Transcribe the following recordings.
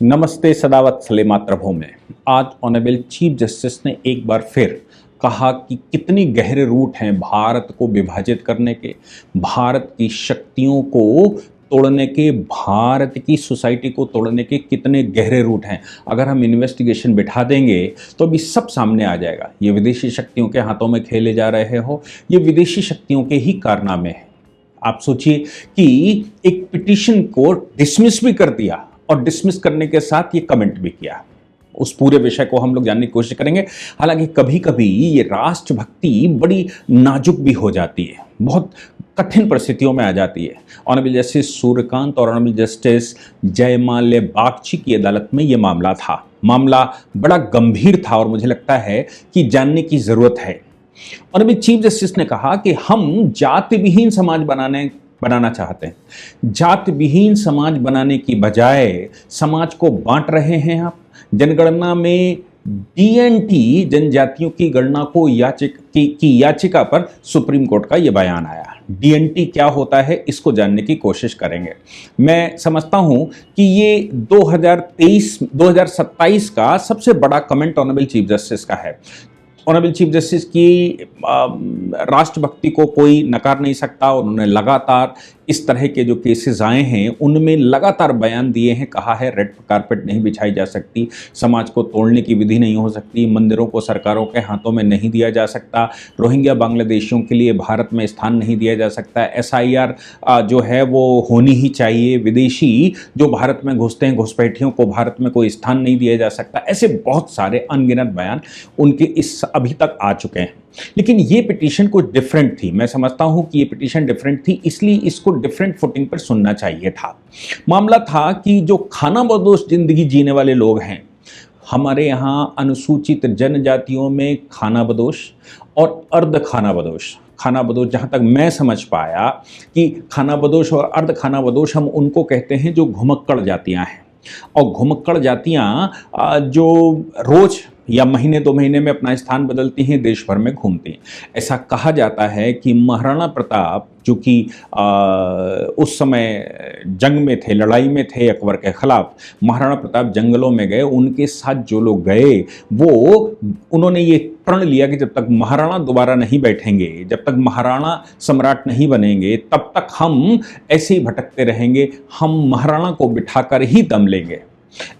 नमस्ते सदावत सले मातृभूमि में आज ऑनरेबल चीफ जस्टिस ने एक बार फिर कहा कि कितनी गहरे रूट हैं भारत को विभाजित करने के, भारत की शक्तियों को तोड़ने के, भारत की सोसाइटी को तोड़ने के कितने गहरे रूट हैं। अगर हम इन्वेस्टिगेशन बिठा देंगे तो अभी सब सामने आ जाएगा। ये विदेशी शक्तियों के हाथों में खेले जा रहे हो, ये विदेशी शक्तियों के ही कारनामे हैं। आप सोचिए कि एक पिटीशन को डिसमिस भी कर दिया और डिसमिस करने के साथ ये कमेंट भी किया। उस पूरे विषय को हम लोग जानने की कोशिश करेंगे। हालांकि कभी कभी ये राष्ट्रभक्ति बड़ी नाजुक भी हो जाती है, बहुत कठिन परिस्थितियों में आ जाती है। ऑनरेबल जस्टिस सूर्यकांत और ऑनरेबल जस्टिस जयमाल्या बागची की अदालत में ये मामला था। मामला बड़ा गंभीर था और मुझे लगता है कि जानने की जरूरत है। ऑनरेबल चीफ जस्टिस ने कहा कि हम जाति विहीन समाज बनाना चाहते हैं। जाति विहीन समाज बनाने की बजाय समाज को बांट रहे हैं आप। जनगणना में डीएनटी जनजातियों की गणना को याचिका पर सुप्रीम कोर्ट का यह बयान आया। डीएनटी क्या होता है इसको जानने की कोशिश करेंगे। मैं समझता हूं कि ये 2027 का सबसे बड़ा कमेंट ऑनरेबल चीफ जस्टिस का है। ऑनरेबल चीफ जस्टिस की राष्ट्रभक्ति को कोई नकार नहीं सकता। उन्होंने लगातार इस तरह के जो केसेस आए हैं उनमें लगातार बयान दिए हैं, कहा है रेड कारपेट नहीं बिछाई जा सकती, समाज को तोड़ने की विधि नहीं हो सकती, मंदिरों को सरकारों के हाथों में नहीं दिया जा सकता, रोहिंग्या बांग्लादेशियों के लिए भारत में स्थान नहीं दिया जा सकता, एसआईआर जो है वो होनी ही चाहिए, विदेशी जो भारत में घुसते हैं घुसपैठियों को भारत में कोई स्थान नहीं दिया जा सकता। ऐसे बहुत सारे अनगिनत बयान उनके इस अभी तक आ चुके हैं। लेकिन ये पिटीशन कुछ डिफरेंट थी। मैं समझता हूं कि ये पिटीशन डिफरेंट थी, इसलिए इसको डिफरेंट फुटिंग पर सुनना चाहिए था। मामला था कि जो खानाबदोश जिंदगी जीने वाले लोग हैं, हमारे यहां अनुसूचित जनजातियों में खानाबदोश और अर्ध खानाबदोश, खानाबदोश जहाँ तक मैं समझ पाया कि खानाबदोश और अर्ध खानाबदोश हम उनको कहते हैं जो घुमक्कड़ जातियाँ हैं। और घुमक्कड़ जातियाँ जो रोज या महीने 2 महीने में अपना स्थान बदलती हैं, देश भर में घूमती हैं। ऐसा कहा जाता है कि महाराणा प्रताप जो कि उस समय जंग में थे, लड़ाई में थे अकबर के खिलाफ, महाराणा प्रताप जंगलों में गए, उनके साथ जो लोग गए उन्होंने ये प्रण लिया कि जब तक महाराणा दोबारा नहीं बैठेंगे, जब तक महाराणा सम्राट नहीं बनेंगे, तब तक हम ऐसे ही भटकते रहेंगे, हम महाराणा को बिठाकर ही दम लेंगे।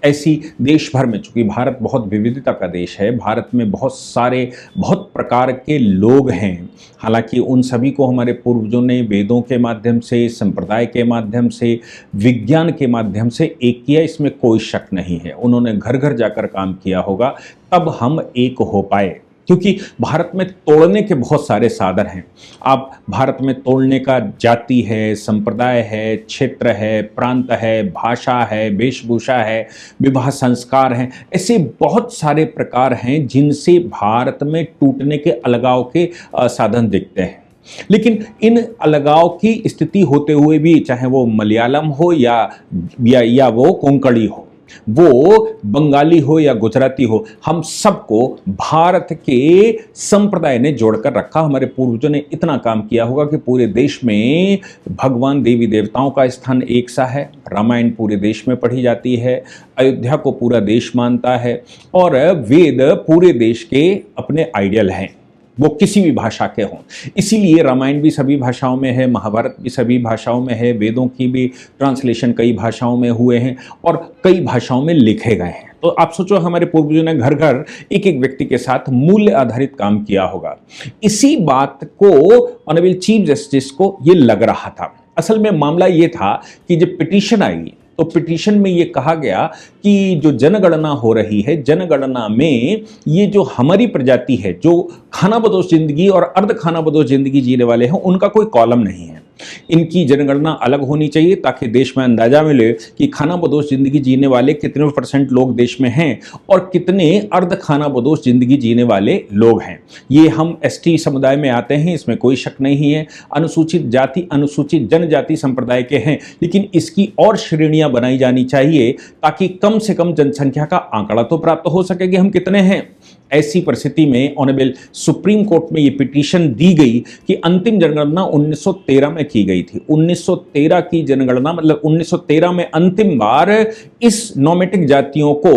ऐसी देश भर में, चूंकि भारत बहुत विविधता का देश है, भारत में बहुत प्रकार के लोग हैं। हालांकि उन सभी को हमारे पूर्वजों ने वेदों के माध्यम से, संप्रदाय के माध्यम से, विज्ञान के माध्यम से एक किया, इसमें कोई शक नहीं है। उन्होंने घर घर जाकर काम किया होगा, तब हम एक हो पाए। क्योंकि भारत में तोड़ने के बहुत सारे साधन हैं। आप भारत में तोड़ने का जाति है, संप्रदाय है, क्षेत्र है, प्रांत है, भाषा है, वेशभूषा है, विवाह संस्कार हैं, ऐसे बहुत सारे प्रकार हैं जिनसे भारत में टूटने के, अलगाव के साधन दिखते हैं। लेकिन इन अलगाव की स्थिति होते हुए भी, चाहे वो मलयालम हो या वो कोंकणी हो, वो बंगाली हो या गुजराती हो, हम सबको भारत के संप्रदाय ने जोड़कर रखा। हमारे पूर्वजों ने इतना काम किया होगा कि पूरे देश में भगवान देवी देवताओं का स्थान एक सा है, रामायण पूरे देश में पढ़ी जाती है, अयोध्या को पूरा देश मानता है और वेद पूरे देश के अपने आइडियल हैं, वो किसी भी भाषा के हों। इसीलिए रामायण भी सभी भाषाओं में है, महाभारत भी सभी भाषाओं में है, वेदों की भी ट्रांसलेशन कई भाषाओं में हुए हैं और कई भाषाओं में लिखे गए हैं। तो आप सोचो, हमारे पूर्वजों ने घर घर एक एक व्यक्ति के साथ मूल्य आधारित काम किया होगा। इसी बात को ऑनरेबल चीफ जस्टिस को ये लग रहा था। असल में मामला ये था कि जब पिटीशन आई तो पिटीशन में ये कहा गया कि जो जनगणना हो रही है, जनगणना में ये जो हमारी प्रजाति है, जो खानाबदोश जिंदगी और अर्ध खानाबदोश जिंदगी जीने वाले हैं, उनका कोई कॉलम नहीं है। इनकी जनगणना अलग होनी चाहिए ताकि देश में अंदाजा मिले कि खानाबदोश जिंदगी जीने वाले कितने % लोग देश में हैं और कितने अर्ध खानाबदोश जिंदगी जीने वाले लोग हैं। ये हम एसटी समुदाय में आते हैं, इसमें कोई शक नहीं है। अनुसूचित जाति, अनुसूचित जनजाति संप्रदाय के हैं, लेकिन इसकी और श्रेणियां बनाई जानी चाहिए ताकि कम से कम जनसंख्या का आंकड़ा तो प्राप्त हो सके कि हम कितने हैं। ऐसी परिस्थिति में ऑनरेबल सुप्रीम कोर्ट में ये पिटीशन दी गई कि अंतिम जनगणना 1913 में की गई थी। 1913 की जनगणना मतलब 1913 में अंतिम बार इस नोमेटिक जातियों को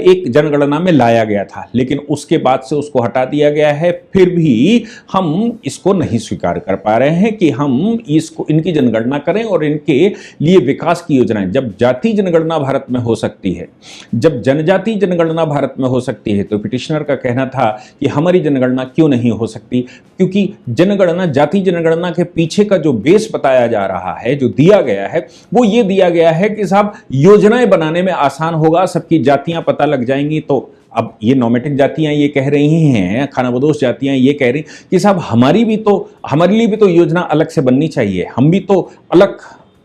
एक जनगणना में लाया गया था, लेकिन उसके बाद से उसको हटा दिया गया है। फिर भी हम इसको नहीं स्वीकार कर पा रहे हैं कि हम इसको इनकी जनगणना करें और इनके लिए विकास की योजनाएं। जब जाति जनगणना भारत में हो सकती है, जब जनजाति जनगणना भारत में हो सकती है, तो पिटिशनर का कहना था कि हमारी जनगणना क्यों नहीं हो सकती, क्योंकि जनगणना, जाति जनगणना के पीछे का जो बेस बताया जा रहा है, जो दिया गया है, वो ये दिया गया है कि साहब योजनाएं बनाने में आसान होगा, सबकी जातियां पता लग जाएंगी। तो अब ये नॉमेटिक जातियां ये कह रही हैं, खानाबदोश जातियां ये कह रही कि साहब हमारे लिए भी तो योजना अलग से बननी चाहिए, हम भी तो अलग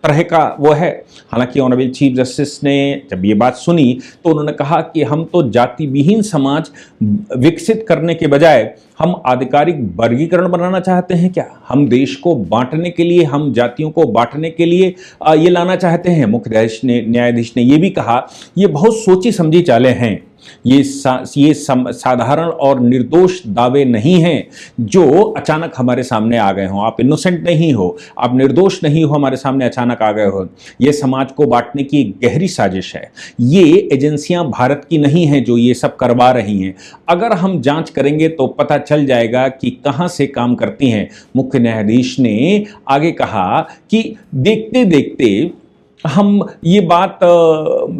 तरह का वो है। हालांकि ऑनरेबल चीफ जस्टिस ने जब ये बात सुनी तो उन्होंने कहा कि हम तो जाति विहीन समाज विकसित करने के बजाय हम आधिकारिक वर्गीकरण बनाना चाहते हैं क्या? हम देश को बांटने के लिए, हम जातियों को बांटने के लिए ये लाना चाहते हैं? मुख्य न्यायाधीश ने ये भी कहा, ये बहुत सोची समझी चालें हैं, ये साधारण और निर्दोष दावे नहीं हैं जो अचानक हमारे सामने आ गए हों। आप इनोसेंट नहीं हो, आप निर्दोष नहीं हो, हमारे सामने अचानक आ गए हो। ये समाज को बांटने की एक गहरी साजिश है। ये एजेंसियां भारत की नहीं हैं जो ये सब करवा रही हैं। अगर हम जांच करेंगे तो पता चल जाएगा कि कहां से काम करती हैं। मुख्य न्यायाधीश ने आगे कहा कि देखते देखते हम ये बात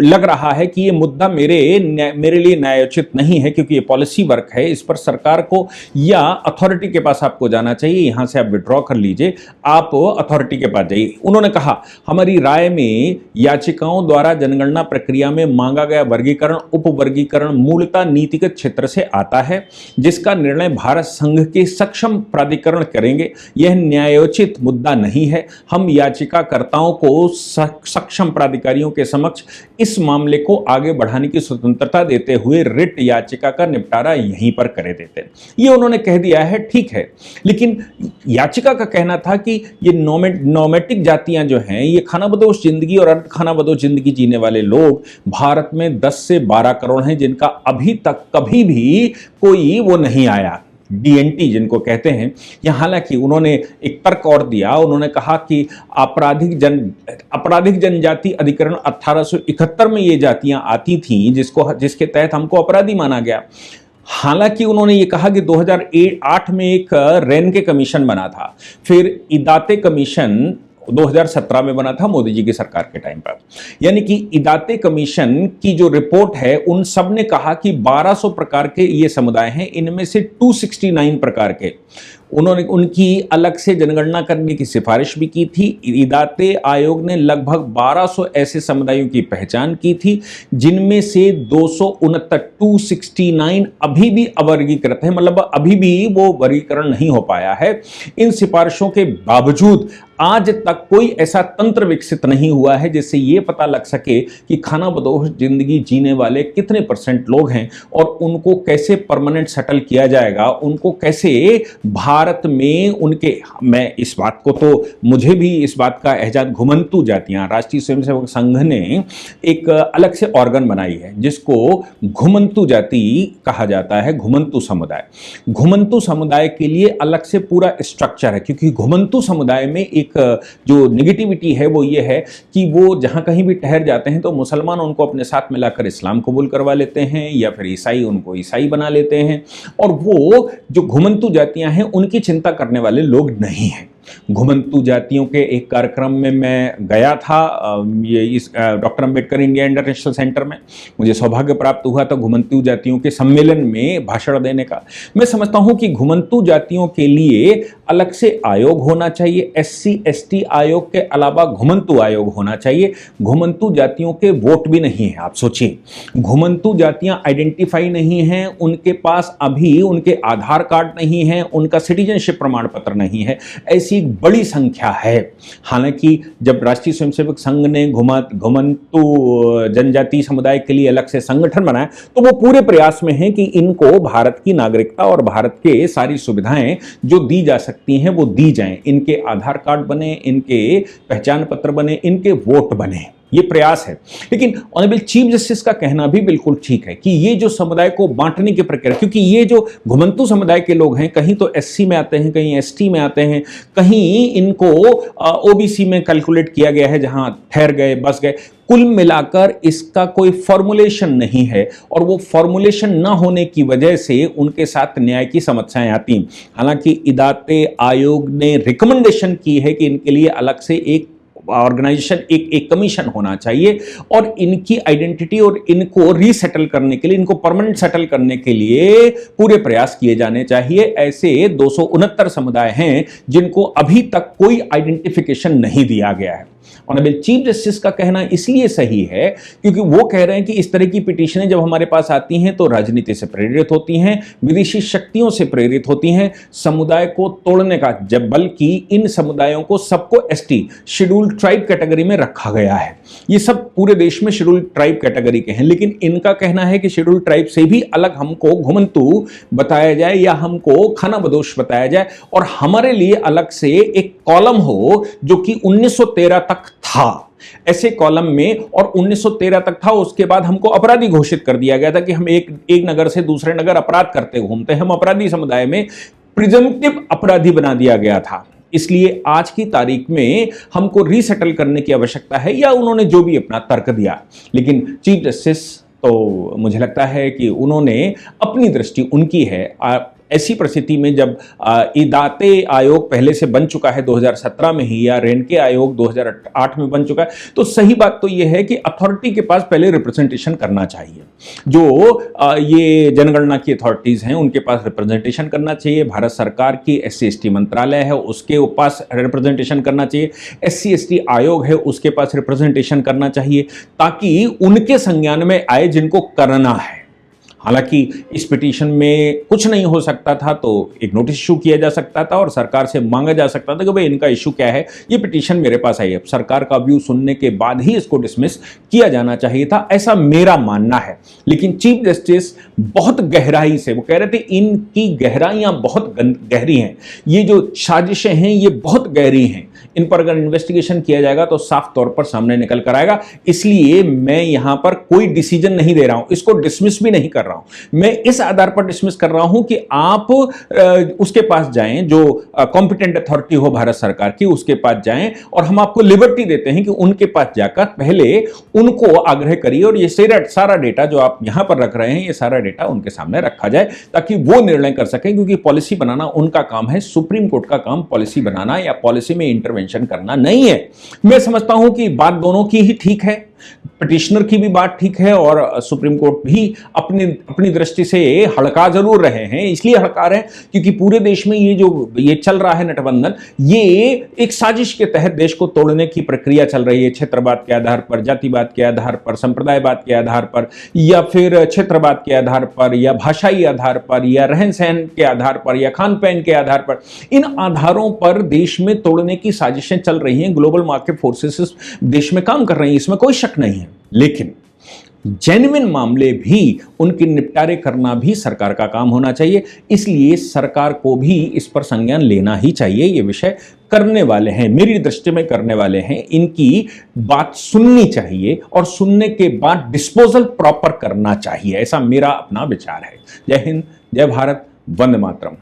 लग रहा है कि ये मुद्दा मेरे लिए न्यायोचित नहीं है, क्योंकि ये पॉलिसी वर्क है, इस पर सरकार को या अथॉरिटी के पास आपको जाना चाहिए। यहां से आप विड्रॉ कर लीजिए, आप अथॉरिटी के पास जाइए। उन्होंने कहा, हमारी राय में याचिकाओं द्वारा जनगणना प्रक्रिया में मांगा गया वर्गीकरण, उपवर्गीकरण मूलतः नीतिगत क्षेत्र से आता है, जिसका निर्णय भारत संघ के सक्षम प्राधिकरण करेंगे। यह न्यायोचित मुद्दा नहीं है। हम याचिकाकर्ताओं को सक्षम प्राधिकारियों के समक्ष इस मामले को आगे बढ़ाने की स्वतंत्रता देते हुए रिट याचिका का निपटारा यहीं पर करे देते हैं। ये उन्होंने कह दिया है, ठीक है, लेकिन याचिका का कहना था कि ये नोमेटिक जातियां जो हैं, ये खानाबदोश जिंदगी और अर्ध खानाबदोश जिंदगी जीने वाले लोग भारत में 10 से 12 करोड़ हैं, जिनका अभी तक कभी भी कोई वो नहीं आया, डीएनटी जिनको कहते हैं। या हालांकि उन्होंने एक तर्क और दिया, उन्होंने कहा कि आपराधिक जनजाति अधिकरण 1871 में ये जातियां आती थीं जिसके तहत हमको अपराधी माना गया। हालांकि उन्होंने ये कहा कि 2008 में एक रेन के कमीशन बना था, फिर इदाते कमीशन 2017 में बना था मोदी जी की सरकार के टाइम पर। यानी कि इदाते कमीशन की जो रिपोर्ट है, उन सब ने कहा कि 1200 प्रकार के ये समुदाय हैं, इनमें से 269 प्रकार के उन्होंने उनकी अलग से जनगणना करने की सिफारिश भी की थी। इदाते आयोग ने लगभग 1200 ऐसे समुदायों की पहचान की थी, जिनमें से 269 अभी भी अवर्गीकृत है, मतलब अभी भी वो वर्गीकरण नहीं हो पाया है। इन सिफारिशों के बावजूद आज तक कोई ऐसा तंत्र विकसित नहीं हुआ है जिससे ये पता लग सके कि खानाबदोश जिंदगी जीने वाले कितने % लोग हैं और उनको कैसे परमानेंट सेटल किया जाएगा, उनको कैसे भारत में उनके, मैं इस बात को तो मुझे भी इस बात का एहसास, घुमंतू जातियां, राष्ट्रीय स्वयंसेवक संघ ने एक अलग से ऑर्गन बनाई है जिसको घुमंतू जाति कहा जाता है, घुमंतू समुदाय। घुमंतू समुदाय के लिए अलग से पूरा स्ट्रक्चर है, क्योंकि घुमंतू समुदाय में एक जो निगेटिविटी है वो ये है कि वो जहां कहीं भी ठहर जाते हैं तो मुसलमान उनको अपने साथ मिलाकर इस्लाम कबूल करवा लेते हैं, या फिर ईसाई उनको ईसाई बना लेते हैं, और वो जो घुमंतू जातियां हैं उनकी चिंता करने वाले लोग नहीं हैं। घुमंतू जातियों के एक कार्यक्रम में मैं गया था, ये इस doctor Ambedkar India international centre में मुझे सौभाग्य प्राप्त हुआ था घुमंतू जातियों के सम्मेलन में भाषण देने का। मैं समझता हूं कि घुमंतू जातियों के लिए अलग से आयोग होना चाहिए, SC/ST आयोग के अलावा घुमंतू आयोग होना चाहिए। घुमंतू जातियों के वोट भी नहीं है। आप सोचिए, घुमंतू जातियां आइडेंटिफाई नहीं हैं, उनके पास अभी उनके आधार कार्ड नहीं है, उनका सिटीजनशिप प्रमाण पत्र नहीं है, ऐसी एक बड़ी संख्या है। हालांकि जब राष्ट्रीय स्वयंसेवक संघ ने घुमंतू जनजाति समुदाय के लिए अलग से संगठन बनाया तो वो पूरे प्रयास में है कि इनको भारत की नागरिकता और भारत के सारी सुविधाएं जो दी जा सकती हैं वो दी जाएं, इनके आधार कार्ड बने, इनके पहचान पत्र बने, इनके वोट बने। ये प्रयास है। लेकिन ऑनरेबल चीफ जस्टिस का कहना भी बिल्कुल ठीक है कि ये जो समुदाय को बांटने की प्रक्रिया, क्योंकि ये जो घुमंतू समुदाय के लोग हैं, कहीं तो एससी में आते हैं, कहीं एसटी में आते हैं, कहीं इनको ओबीसी में कैलकुलेट किया गया है जहां ठहर गए, बस गए। कुल मिलाकर इसका कोई फॉर्मुलेशन नहीं है और वो फॉर्मुलेशन ना होने की वजह से उनके साथ न्याय की समस्याएं आती हैं। हालांकि इदाते आयोग ने रिकमेंडेशन की है कि इनके लिए अलग से एक ऑर्गेनाइजेशन, एक कमीशन होना चाहिए और इनकी आइडेंटिटी और इनको रीसेटल करने के लिए, इनको परमानेंट सेटल करने के लिए पूरे प्रयास किए जाने चाहिए। ऐसे 269 समुदाय हैं जिनको अभी तक कोई आइडेंटिफिकेशन नहीं दिया गया है। ऑनरेबल चीफ जस्टिस का कहना इसलिए सही है क्योंकि वो कह रहे हैं कि इस तरह की पिटीशनें जब हमारे पास आती हैं तो राजनीति से प्रेरित होती हैं, विदेशी शक्तियों से प्रेरित होती हैं, समुदाय को तोड़ने का, जब बल्कि इन समुदायों को सबको एसटी शेड्यूल्ड ट्राइब कैटेगरी में रखा गया है। ये सब पूरे देश में शेड्यूल्ड ट्राइब कैटेगरी के हैं, लेकिन इनका कहना है कि शेड्यूल्ड ट्राइब से भी अलग हमको घुमंतू बताया जाए या हमको खानाबदोश बताया जाए और हमारे लिए अलग से एक कॉलम हो जो कि 1913 तक था। ऐसे कॉलम में, और 1913 तक था, उसके बाद हमको अपराधी घोषित कर दिया गया था कि हम एक नगर से दूसरे नगर अपराध करते घूमते हैं, हम अपराधी समुदाय में प्रिजम्पटिव अपराधी बना दिया गया था। इसलिए आज की तारीख में हमको रीसेटल करने की आवश्यकता है, या उन्होंने जो भी अपना तर्क दिया। लेकिन चीफ जस्टिस तो मुझे लगता है कि उन्होंने अपनी दृष्टि उनकी है। ऐसी परिस्थिति में जब इदाते आयोग पहले से बन चुका है 2017 में ही, या रेनके आयोग 2008 में बन चुका है, तो सही बात तो यह है कि अथॉरिटी के पास पहले रिप्रेजेंटेशन करना चाहिए। जो ये जनगणना की अथॉरिटीज हैं उनके पास रिप्रेजेंटेशन करना चाहिए, भारत सरकार की SC/ST मंत्रालय है उसके पास रिप्रेजेंटेशन करना चाहिए, SC/ST आयोग है उसके पास रिप्रेजेंटेशन करना चाहिए, ताकि उनके संज्ञान में आए जिनको करना है। हालांकि इस पिटीशन में कुछ नहीं हो सकता था तो एक नोटिस इशू किया जा सकता था और सरकार से मांगा जा सकता था कि भाई इनका इशू क्या है, ये पिटीशन मेरे पास आई है। सरकार का व्यू सुनने के बाद ही इसको डिसमिस किया जाना चाहिए था, ऐसा मेरा मानना है। लेकिन चीफ जस्टिस बहुत गहराई से, वो कह रहे थे इनकी गहराइयां बहुत गहरी हैं, ये जो साजिशें हैं ये बहुत गहरी हैं, इन पर अगर इन्वेस्टिगेशन किया जाएगा तो साफ तौर पर सामने निकल कर आएगा। इसलिए मैं यहां पर कोई डिसीजन नहीं दे रहा हूं, इसको डिसमिस भी नहीं कर रहा हूं। मैं इस आधार पर डिसमिस कर रहा हूं कि आप उसके पास जाएं, जो कॉम्पिटेंट अथॉरिटी हो भारत सरकार की, उसके पास जाएं और हम आपको लिबर्टी देते हैं कि उनके पास जाकर पहले उनको आग्रह करिए और ये सारा डेटा जो आप यहां पर रख रहे हैं, ये सारा डेटा उनके सामने रखा जाए ताकि वो निर्णय कर सकें, क्योंकि पॉलिसी बनाना उनका काम है। सुप्रीम कोर्ट का काम पॉलिसी बनाना या पॉलिसी में इंटरवेंशन करना नहीं है। मैं समझता हूं कि बात दोनों की ही ठीक है, पिटिशनर की भी बात ठीक है और सुप्रीम कोर्ट भी अपनी दृष्टि से हड़का जरूर रहे हैं। इसलिए हड़का रहे हैं क्योंकि पूरे देश में ये चल रहा है नटबंधन, ये एक साजिश के तहत देश को तोड़ने की प्रक्रिया चल रही है। क्षेत्रवाद के आधार पर, जातिवाद के आधार पर, संप्रदायवाद के आधार पर, या फिर क्षेत्रवाद के आधार पर, या भाषाई आधार पर, या रहन सहन के आधार पर, या खान पहन के आधार पर, इन आधारों पर देश में तोड़ने की साजिशें चल रही हैं। ग्लोबल मार्केट फोर्सेस देश में काम कर रही हैं, इसमें कोई शक नहीं है। लेकिन जेन्युइन मामले भी उनके निपटारे करना भी सरकार का काम होना चाहिए। इसलिए सरकार को भी इस पर संज्ञान लेना ही चाहिए। ये विषय करने वाले हैं, मेरी दृष्टि में करने वाले हैं, इनकी बात सुननी चाहिए और सुनने के बाद डिस्पोजल प्रॉपर करना चाहिए, ऐसा मेरा अपना विचार है। जय हिंद, जय भारत, वंदे मातरम।